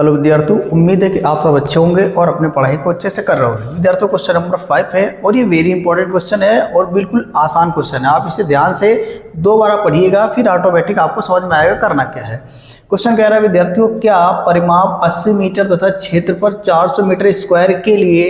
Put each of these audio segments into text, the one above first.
Hello विद्यार्थियों, उम्मीद है कि आप सब अच्छे होंगे और अपने पढ़ाई को अच्छे से कर रहे होंगे। विद्यार्थियों, क्वेश्चन नंबर 5 है और ये वेरी इंपॉर्टेंट क्वेश्चन है और बिल्कुल आसान क्वेश्चन है। आप इसे ध्यान से 2 बार पढ़िएगा, फिर ऑटोमेटिक आपको समझ में आएगा करना क्या है। क्वेश्चन कह रहा है विद्यार्थियों, क्या परिमाप 80 मीटर तथा क्षेत्रफल 400 मीटर स्क्वायर के लिए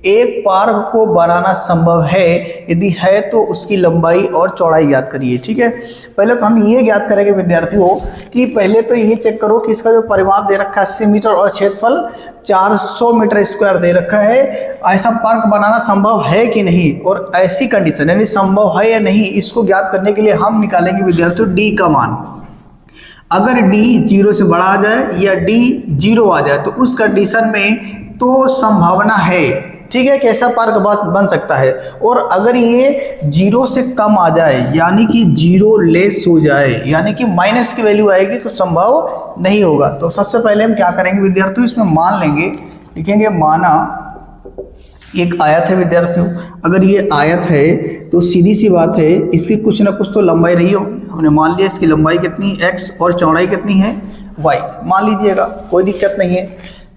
एक पार्क को बनाना संभव है? यदि है तो उसकी लंबाई और चौड़ाई ज्ञात करिए। ठीक है, पहले तो हम ये ज्ञात करेंगे विद्यार्थियों कि पहले तो ये चेक करो कि इसका जो परिमाप दे रखा है 80 मीटर और क्षेत्रफल 400 मीटर स्क्वायर दे रखा है, ऐसा पार्क बनाना संभव है कि नहीं, और ऐसी कंडीशन यानी संभव है या नहीं, इसको ज्ञात करने के लिए हम निकालेंगे विद्यार्थियों डी का मान। अगर d 0 से बड़ा आ जाए या d 0 आ जाए तो उस कंडीशन में तो संभावना है, ठीक है, कैसा पार्क बन सकता है। और अगर ये 0 से कम आ जाए यानी कि 0 लेस हो जाए यानी कि माइनस की वैल्यू आएगी तो संभव नहीं होगा। तो सबसे पहले हम क्या करेंगे विद्यार्थियों, इसमें मान लेंगे, लिखेंगे माना एक आयत है विद्यार्थियों। अगर ये आयत है तो सीधी सी बात है इसकी कुछ ना कुछ तो लंबाई रही हो। हमने मान लिया इसकी लंबाई कितनी x और चौड़ाई कितनी है y, मान लीजिएगा, कोई दिक्कत नहीं है।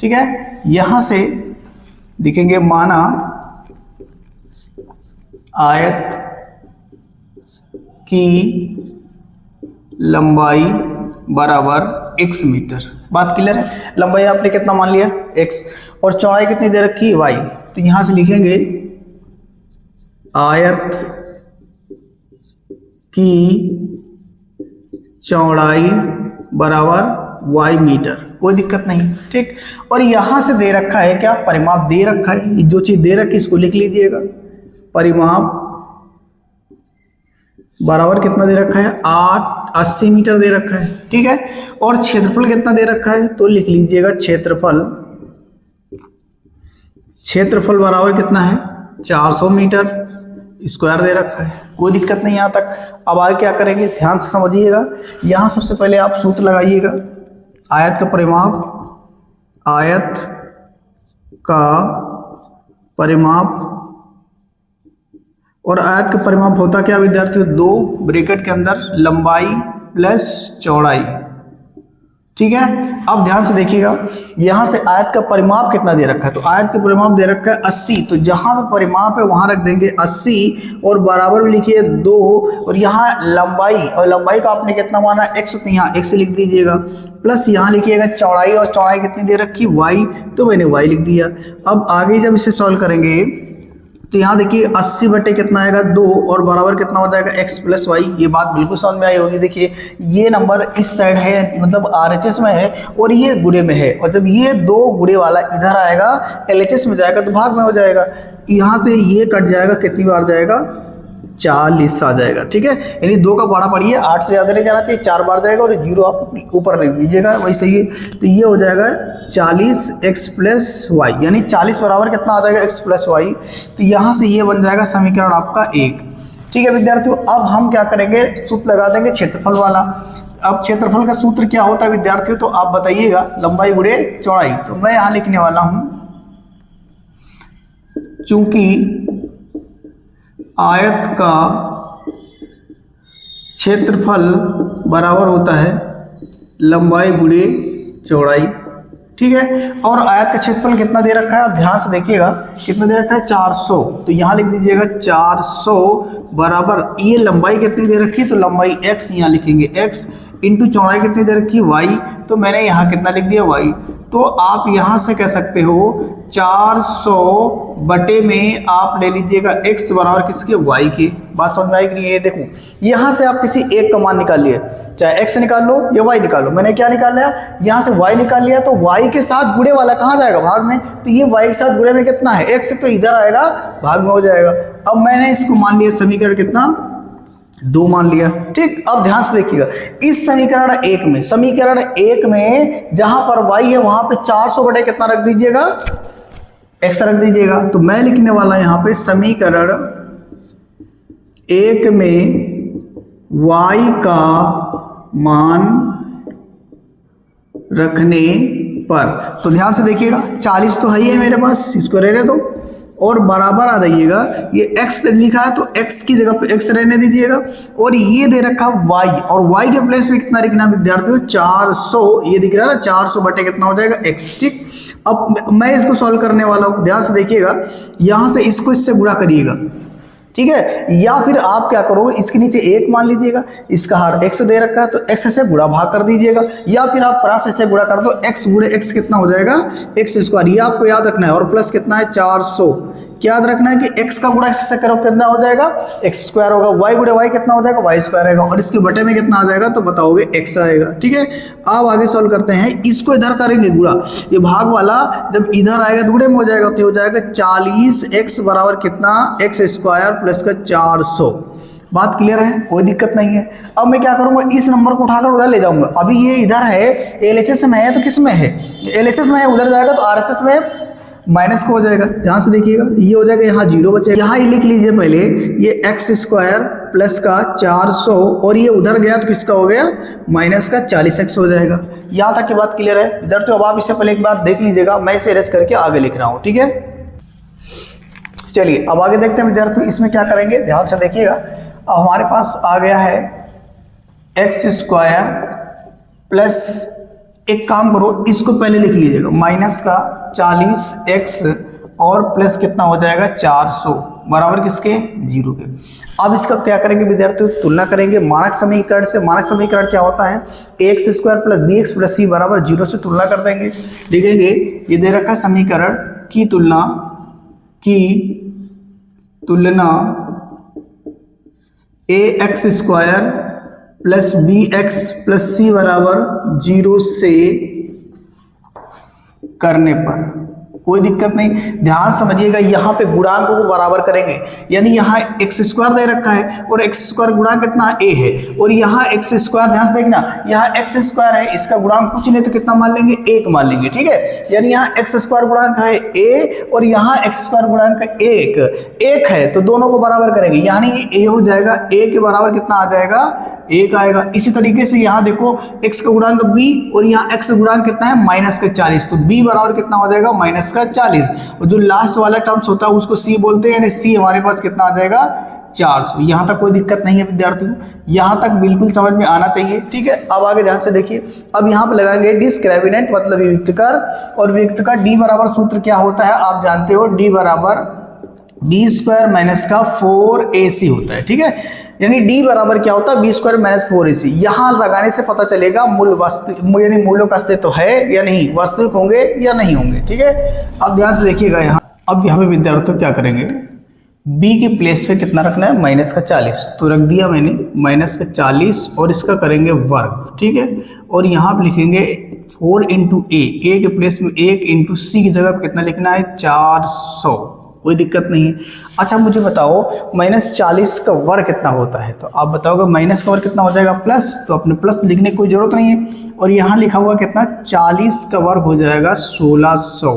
ठीक है, यहां से लिखेंगे माना आयत की लंबाई बराबर x मीटर। बात क्लियर है? लंबाई आपने कितना मान लिया x और चौड़ाई कितनी दे रखी y। तो यहां से लिखेंगे आयत की चौड़ाई बराबर y मीटर, कोई दिक्कत नहीं। ठीक, और यहां से दे रखा है क्या, परिमाप दे रखा है, जो चीज दे रखी इसको लिख लीजिएगा। परिमाप बराबर कितना दे रखा है 80 मीटर दे रखा है। ठीक है, और क्षेत्रफल कितना दे रखा है तो लिख लीजिएगा क्षेत्रफल बराबर कितना है 400 मीटर स्क्वायर दे रखा है, कोई दिक्कत नहीं यहाँ तक। अब आगे क्या करेंगे ध्यान से समझिएगा। यहाँ सबसे पहले आप सूत्र लगाइएगा, आयत का परिमाप और आयत का परिमाप होता क्या विद्यार्थियों, 2 ब्रैकेट के अंदर लंबाई प्लस चौड़ाई। ठीक है, अब ध्यान से देखिएगा, यहां से आयत का परिमाप कितना दे रखा है, तो आयत का परिमाप दे रखा है 80, तो जहां पे परिमाप है वहां रख देंगे 80 और बराबर भी लिखिए 2, और यहाँ लंबाई, और लंबाई का आपने कितना माना x, तो यहाँ x लिख दीजिएगा, प्लस यहाँ लिखिएगा चौड़ाई, और चौड़ाई कितनी दे रखी y, तो मैंने y लिख दिया। अब आगे जब इसे सॉल्व करेंगे तो यहाँ देखिए 80 बटे कितना आएगा 2 और बराबर कितना हो जाएगा x प्लस वाई। ये बात बिल्कुल समझ में आई होगी। देखिए ये नंबर इस साइड है, मतलब RHS में है और ये गुणे में है, और जब ये 2 गुणे वाला इधर आएगा LHS में जाएगा तो भाग में हो जाएगा। यहाँ से ये कट जाएगा, कितनी बार जाएगा 40 आ जाएगा। ठीक है, यानी 2 का पढ़ा पढ़िए, 8 से ज़्यादा नहीं जाना चाहिए, 4 बार जाएगा और 0 आप ऊपर लिख दीजिएगा, वही सही है। तो ये हो जाएगा 40x प्लस वाई, यानी 40 बराबर कितना आ जाएगा x प्लस वाई। तो यहाँ से ये बन जाएगा समीकरण आपका 1। ठीक है विद्यार्थियों, अब हम क्या करेंगे, सूत्र लगा देंगे क्षेत्रफल वाला। अब क्षेत्रफल का सूत्र क्या होता है विद्यार्थियों, तो आप बताइएगा, लंबाई गुणे चौड़ाई। तो मैं यहाँ लिखने वाला हूँ, चूंकि आयत का क्षेत्रफल बराबर होता है लंबाई गुणे चौड़ाई। ठीक है, और आयत का क्षेत्रफल कितना दे रखा है, आप ध्यान से देखिएगा, कितना दे रखा है 400, तो यहाँ लिख दीजिएगा 400 बराबर, ये लंबाई कितनी दे रखी है तो लंबाई x, यहाँ लिखेंगे x, इंटू चौड़ाई कितनी दे रखी है y, तो मैंने यहाँ कितना लिख दिया y। तो आप यहाँ से कह सकते हो 400 बटे में आप ले लीजिएगा x बराबर किसके, y के। बात समझ में आई कि नहीं? ये देखो यहाँ से आप किसी एक का मान निकाल लिए, चाहे x निकाल लो या y निकाल लो। मैंने क्या निकाल लिया, यहाँ से y निकाल लिया, तो y के साथ गुणे वाला कहाँ जाएगा, भाग में। तो ये y के साथ गुणे में कितना है x, तो इधर आएगा, भाग में हो जाएगा। अब मैंने इसको मान लिया समीकरण कितना 2 मान लिया। ठीक, अब ध्यान से देखिएगा, इस समीकरण 1 में जहां पर y है वहां पे 400 बटे कितना रख दीजिएगा, x रख दीजिएगा। तो मैं लिखने वाला यहाँ पे समीकरण 1 में y का मान रखने पर, तो ध्यान से देखिएगा 40 तो है ही है मेरे पास, इसको रहने दो, और बराबर आ जाइएगा, ये x लिखा है तो x की जगह पे x रहने दीजिएगा, और ये दे रखा y, और y के प्लेस पे कितना लिखना है विद्यार्थियों 400, ये दिख रहा है ना 400 बटे कितना हो जाएगा x। ठीक, अब मैं इसको सॉल्व करने वाला हूँ, ध्यान से देखिएगा, यहां से इसको इससे गुणा करिएगा, ठीक है, या फिर आप क्या करोगे इसके नीचे 1 मान लीजिएगा, इसका हर x दे रखा है तो x से गुणा भाग कर दीजिएगा, या फिर आप प्लस से गुणा कर दो, x गुणे x कितना हो जाएगा x स्क्वायर, ये आपको याद रखना है, और प्लस कितना है 400, क्या याद रखना है कि x का गुणा x से करो कितना हो जाएगा x स्क्वायर होगा, y गुणे y कितना हो जाएगा y स्क्वायर आएगा, और इसके बटे में कितना आ जाएगा तो बताओगे x आएगा। ठीक है, अब आगे सॉल्व करते हैं, इसको इधर करेंगे गुणा, ये भाग वाला जब इधर आएगा गुणे में हो जाएगा तो हो जाएगा 40x बराबर कितना x स्क्वायर प्लस का 400। बात क्लियर है, कोई दिक्कत नहीं है। अब मैं क्या करूंगा, इस नंबर को उठाकर उधर ले जाऊंगा, अभी ये इधर है LHS में है तो किस में है LHS में है, उधर जाएगा तो RSS में माइनस को हो जाएगा, ध्यान से देखिएगा, ये हो जाएगा यहाँ 0 बचेगा, यहाँ ही लिख लीजिए पहले ये x स्क्वायर प्लस का 400, और ये उधर गया तो किसका हो गया माइनस का 40x हो जाएगा। यहाँ तक की बात क्लियर है इधर, तो अब आप इसे पहले एक बार देख लीजिएगा, मैं इसे अरेंज करके आगे लिख रहा हूँ। ठीक है, चलिए अब आगे देखते हैं विद्यार्थी, इसमें क्या करेंगे, ध्यान से देखिएगा। अब हमारे पास आ गया है x स्क्वायर प्लस, एक काम करो इसको पहले लिख लीजिएगा, माइनस का 40x और प्लस कितना हो जाएगा 400 बराबर किसके 0 के। अब इसका क्या करेंगे विद्यार्थियों, तुलना करेंगे मानक समीकरण से। मानक समीकरण क्या होता है, ax square plus bx plus c बराबर 0 से तुलना कर देंगे, लिखेंगे ये दे रखा समीकरण की तुलना ax square plus bx plus c बराबर 0 से करने पर कोई दिक्कत नहीं। ध्यान समझिएगा, यहाँ पे गुणांकों को बराबर करेंगे, यानी यहाँ एक्स स्क्वायर दे रखा है और एक्स स्क्वायर गुणांक कितना a है, और यहाँ एक्स स्क्वायर, ध्यान से देखना, यहाँ एक्स स्क्वायर है, इसका गुणांक कुछ नहीं तो कितना मान लेंगे 1 मान लेंगे। ठीक है, यानी यहाँ एक्स स्क्वायर गुणांक है a और यहाँ एक्स स्क्वायर गुणांक 1 है, तो दोनों को बराबर करेंगे, यानी a हो जाएगा a के बराबर कितना आ जाएगा 1 आएगा। इसी तरीके से यहाँ देखो x का गुणांक b और यहाँ x का गुणांक कितना है माइनस का 40, तो b बराबर कितना हो जाएगा माइनस का 40, और जो लास्ट वाला टर्म्स होता है उसको c बोलते हैं, यानी c हमारे पास कितना आ जाएगा 400। यहाँ तक कोई दिक्कत नहीं है विद्यार्थियों, यहाँ तक बिल्कुल समझ में आना चाहिए। ठीक है, अब आगे ध्यान से देखिए, अब यहाँ पे लगाएंगे डिस्क्रिमिनेंट मतलब वियुक्तकर, और वियुक्तकर d बराबर सूत्र क्या होता है आप जानते हो, d बराबर b स्क्वायर माइनस का 4ac होता है। ठीक है, यानी d बराबर क्या होता है b स्क्वायर माइनस 4ac। यहाँ लगाने से पता चलेगा मूल वास्तविक, यानी मूल्यों का अस्तित्व है या नहीं, वास्तविक होंगे या नहीं होंगे। ठीक है, अब ध्यान से देखिएगा यहाँ, अब यहाँ पे विद्यार्थी क्या करेंगे, b के प्लेस पे कितना रखना है माइनस का 40, तो रख दिया मैंने माइनस का 40 और इसका करेंगे वर्ग। ठीक है, और यहाँ पे लिखेंगे 4 इंटू a के प्लेस में 1 इंटू c की जगह कितना लिखना है 400, कोई दिक्कत नहीं है। अच्छा मुझे बताओ माइनस 40 का वर्ग कितना होता है, तो आप बताओगे माइनस का वर्ग कितना हो जाएगा प्लस, तो अपने प्लस लिखने की कोई जरूरत नहीं है, और यहाँ लिखा हुआ कितना 40 का वर्ग हो जाएगा 1600,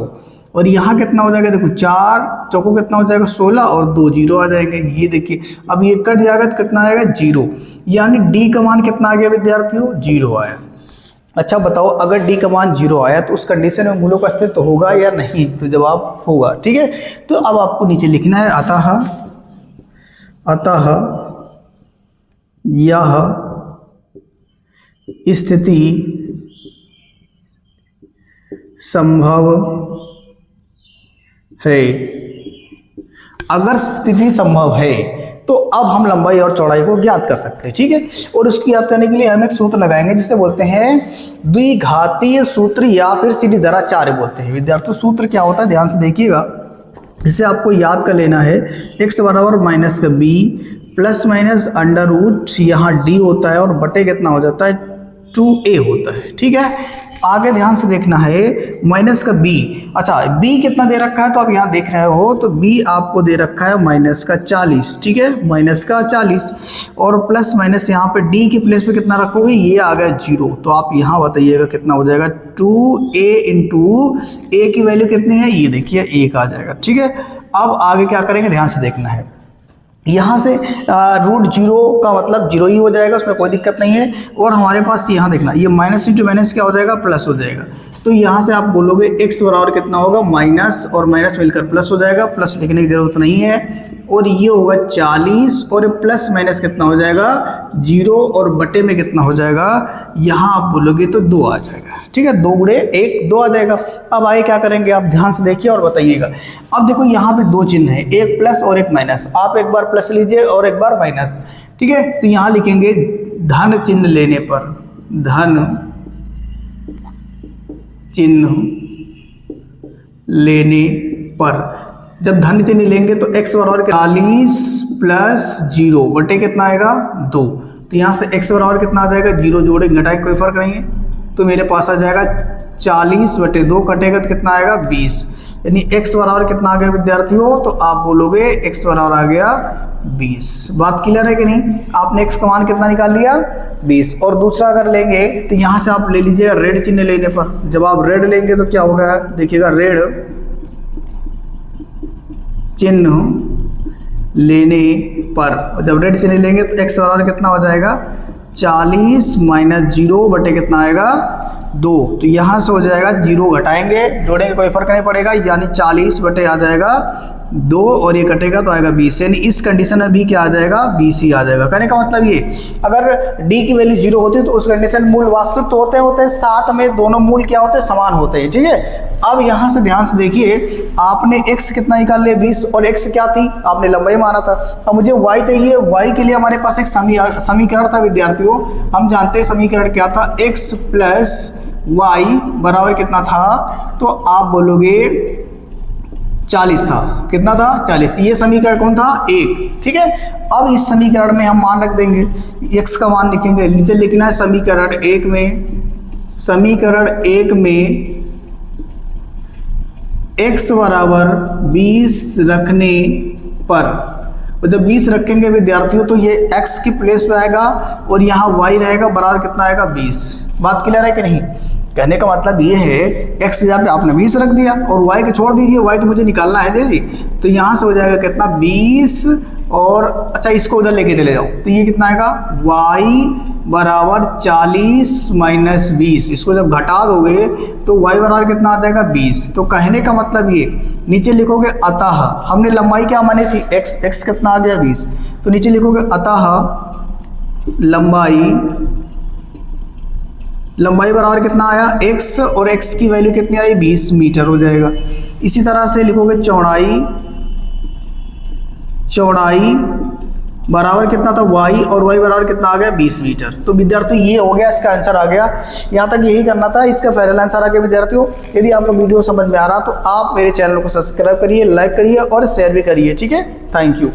और यहाँ कितना हो जाएगा देखो 4 चौको कितना हो जाएगा 16 और 2 जीरो आ जाएंगे। ये देखिए अब ये कट जाएगा तो कितना आएगा 0, यानी d का मान कितना आ गया विद्यार्थियों 0 आया। अच्छा बताओ अगर d का मान 0 आया तो उस कंडीशन में मूलों का अस्तित्व होगा या नहीं, तो जवाब होगा। ठीक है, तो अब आपको नीचे लिखना है अतः यह स्थिति संभव है। अगर स्थिति संभव है तो अब हम लंबाई और चौड़ाई को ज्ञात कर सकते हैं। ठीक है, और उसकी ज्ञात करने के लिए हम एक सूत्र लगाएंगे जिसे बोलते हैं द्विघातीय सूत्र या फिर सीधी दराचार्य बोलते हैं। विद्यार्थी सूत्र क्या होता है ध्यान से देखिएगा, इसे आपको याद कर लेना है, x बराबर माइनस का b plus minus under root यहाँ d होता है और बटे कितना हो जाता है 2a होता है। ठीक है, आगे ध्यान से देखना है माइनस का b, अच्छा b कितना दे रखा है तो आप यहाँ देख रहे हो, तो b आपको दे रखा है माइनस का 40। ठीक है, माइनस का 40 और प्लस माइनस यहाँ पे d की प्लेस पे कितना रखोगे, ये आ गया 0, तो आप यहाँ बताइएगा कितना हो जाएगा 2a इंटू a की वैल्यू कितनी है, ये देखिए 1 आ जाएगा। ठीक है, अब आगे क्या करेंगे ध्यान से देखना है, यहाँ से रूट 0 का मतलब 0 ही हो जाएगा, उसमें कोई दिक्कत नहीं है, और हमारे पास यहाँ देखना ये माइनस इंटू माइनस क्या हो जाएगा प्लस हो जाएगा, तो यहाँ से आप बोलोगे x बराबर कितना होगा, माइनस और माइनस मिलकर प्लस हो जाएगा, प्लस लिखने की जरूरत नहीं है। और ये होगा 40 और प्लस माइनस कितना हो जाएगा 0 और बटे में कितना हो जाएगा, यहाँ आप बोलोगे तो 2 आ जाएगा। ठीक है, 2 गुणे 1 2 आ जाएगा। अब आगे क्या करेंगे आप ध्यान से देखिए और बताइएगा। अब देखो यहाँ पे 2 चिन्ह है, एक प्लस और एक माइनस। आप एक बार प्लस लीजिए और एक बार माइनस। ठीक है, तो यहाँ लिखेंगे धन चिन्ह लेने पर, धन चिन्ह लेने पर जब धन चिन्ह लेंगे तो x बराबर 40 प्लस 0 बटे कितना आएगा 2। तो यहाँ से x बराबर कितना आ जाएगा, 0 जोड़े घटाए कोई फर्क नहीं है, तो मेरे पास आ जाएगा 40 बटे 2 कटेगा तो कितना आएगा 20। यानी x बराबर कितना आ गया विद्यार्थियों, तो आप बोलोगे x बराबर आ गया 20। बात क्लियर है कि नहीं? आपने x का मान कितना निकाल लिया 20। और दूसरा अगर लेंगे तो यहाँ से आप ले लीजिएगा रेड चिन्ह लेने पर। जब आप रेड लेंगे तो क्या होगा, देखिएगा रेड चिन्ह लेने पर, जब रेड चिन्ह लेंगे तो x बराबर कितना हो जाएगा 40 माइनस 0 बटे कितना आएगा 2। तो यहाँ से हो जाएगा 0 घटाएंगे जोड़ेंगे कोई फर्क नहीं पड़ेगा, यानी 40 बटे आ जाएगा 2 और ये कटेगा तो आएगा 20। यानी इस कंडीशन में भी क्या आ जाएगा 20 ही आ जाएगा। कहने का मतलब ये, अगर d की वैल्यू 0 होती है तो उस कंडीशन मूल वास्तविक तो होते हैं, साथ में दोनों मूल क्या होते हैं, समान होते हैं। ठीक है, अब यहाँ से ध्यान से देखिए, आपने x कितना निकाल लिया 20 और x क्या थी, आपने लंबाई माना था। अब मुझे y चाहिए, y के लिए हमारे पास एक समीकरण था विद्यार्थियों। हम जानते हैं समीकरण क्या था, x प्लस y बराबर कितना था, तो आप बोलोगे 40 था। कितना था 40। ये समीकरण कौन था 1। ठीक है, अब इस समीकरण में हम मान रख देंगे, x का मान लिखेंगे, नीचे लिखना है समीकरण 1 में x बराबर 20 रखने पर, और जब 20 रखेंगे विद्यार्थियों तो ये x की प्लेस पे आएगा और यहाँ y रहेगा बराबर कितना आएगा 20। बात क्लियर है कि नहीं? कहने का मतलब ये है x जगह पे आपने 20 रख दिया और y को छोड़ दीजिए, y तो मुझे निकालना है जी। तो यहाँ से हो जाएगा कितना 20 और अच्छा इसको उधर लेके चले जाओ तो ये कितना आएगा y बराबर 40 माइनस 20। इसको जब घटा दोगे तो y बराबर कितना आ जाएगा 20। तो कहने का मतलब ये, नीचे लिखोगे अतः, हमने लंबाई क्या मानी थी x कितना आ गया 20, तो नीचे लिखोगे अतः लंबाई बराबर कितना आया x और x की वैल्यू कितनी आई 20 मीटर हो जाएगा। इसी तरह से लिखोगे चौड़ाई बराबर कितना था y और y बराबर कितना आ गया 20 मीटर। तो विद्यार्थियों ये हो गया, इसका आंसर आ गया। यहाँ तक यही करना था, इसका फाइनल आंसर आ गया विद्यार्थियों। यदि आपको वीडियो समझ में आ रहा तो आप मेरे चैनल को सब्सक्राइब करिए, लाइक करिए और शेयर भी करिए। ठीक है, थैंक यू।